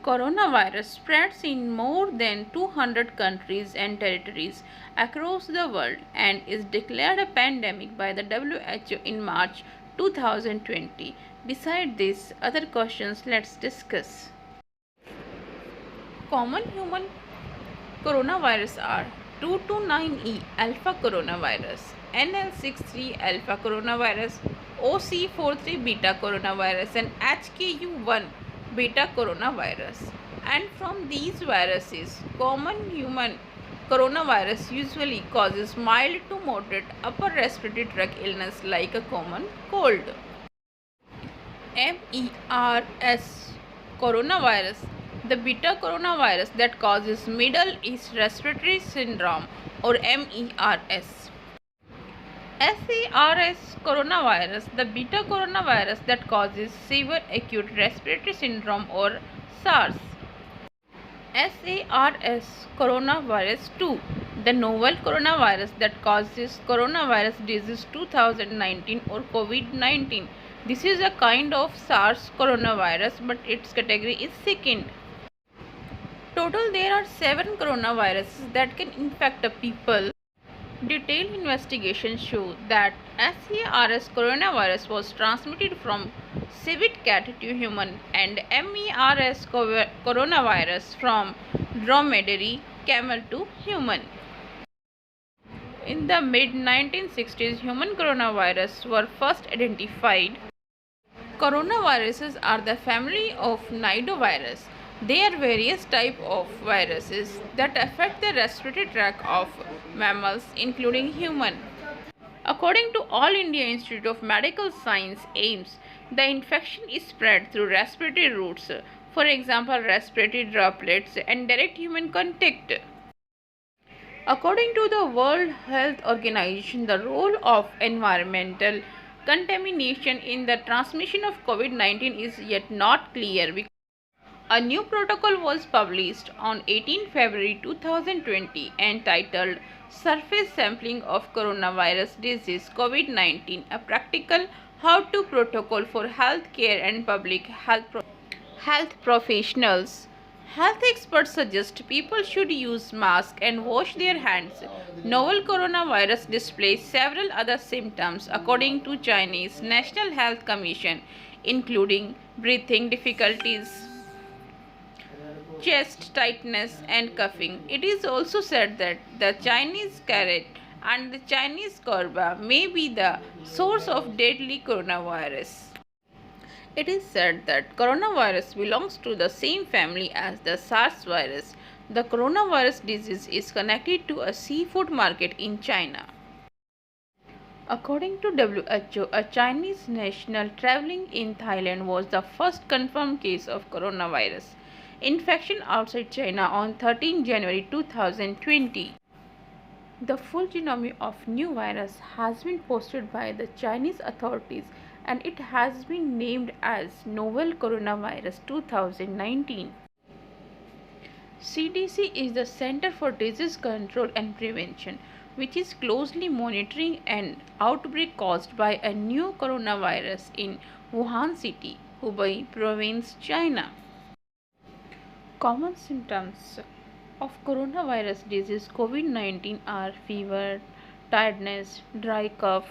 Coronavirus spreads in more than 200 countries and territories across the world and is declared a pandemic by the WHO in March 2020. Beside this, other questions let's discuss. Common human coronavirus are 229E alpha coronavirus, NL63 alpha coronavirus, OC43 beta coronavirus, and HKU1 beta coronavirus. And from these viruses, common human coronavirus usually causes mild to moderate upper respiratory tract illness like a common cold. MERS coronavirus, the beta coronavirus that causes Middle East Respiratory Syndrome or MERS. SARS coronavirus, the beta coronavirus that causes severe acute respiratory syndrome or SARS. SARS coronavirus 2, the novel coronavirus that causes coronavirus disease 2019 or COVID-19. This is a kind of SARS coronavirus, but its category is second. Total there are 7 coronaviruses that can infect a people. Detailed investigations show that SARS coronavirus was transmitted from civet cat to human and MERS coronavirus from dromedary camel to human. In the mid 1960s, human coronavirus were first identified. Coronaviruses are the family of nidovirus. They are various types of viruses that affect the respiratory tract of mammals, including human. According to All India Institute of Medical Science (AIIMS), the infection is spread through respiratory routes, for example, respiratory droplets and direct human contact. According to the World Health Organization, the role of environmental contamination in the transmission of COVID-19 is yet not clear. A new protocol was published on 18 February 2020 entitled Surface Sampling of Coronavirus Disease COVID-19, a practical how-to protocol for healthcare and public health professionals. Health experts suggest people should use masks and wash their hands. Novel coronavirus displays several other symptoms according to Chinese National Health Commission, including breathing difficulties, chest tightness and coughing. It is also said that the Chinese carrot and the Chinese corva may be the source of deadly coronavirus. It is said that coronavirus belongs to the same family as the SARS virus. The coronavirus disease is connected to a seafood market in China. According to WHO, a Chinese national traveling in Thailand was the first confirmed case of coronavirus infection outside China on 13 January 2020. The full genome of new virus has been posted by the Chinese authorities and it has been named as Novel Coronavirus 2019. CDC is the Center for Disease Control and Prevention, which is closely monitoring an outbreak caused by a new coronavirus in Wuhan City, Hubei Province, China. Common symptoms of coronavirus disease COVID-19 are fever, tiredness, dry cough.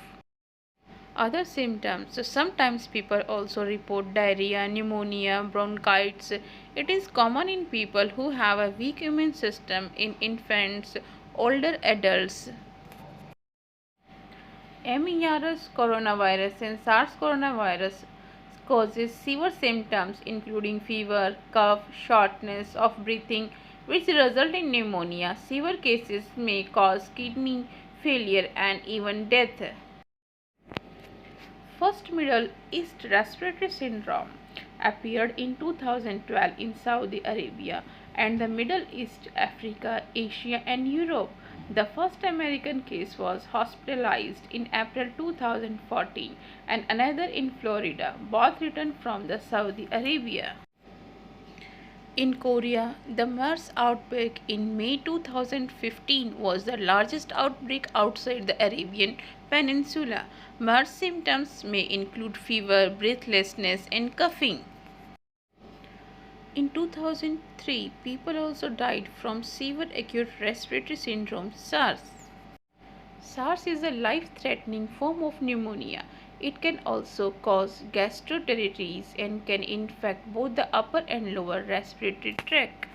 Other symptoms. Sometimes people also report diarrhea, pneumonia, bronchitis. It is common in people who have a weak immune system, in infants, older adults. MERS coronavirus and SARS coronavirus causes severe symptoms including fever, cough, shortness of breathing, which result in pneumonia. Severe cases may cause kidney failure and even death. First Middle East Respiratory Syndrome appeared in 2012 in Saudi Arabia and the Middle East, Africa, Asia and Europe. The first American case was hospitalized in April 2014 and another in Florida, both returned from the Saudi Arabia. In Korea, the MERS outbreak in May 2015 was the largest outbreak outside the Arabian Peninsula. MERS symptoms may include fever, breathlessness, and coughing. In 2003, people also died from severe acute respiratory syndrome SARS. SARS is a life-threatening form of pneumonia. It can also cause gastroenteritis and can infect both the upper and lower respiratory tract.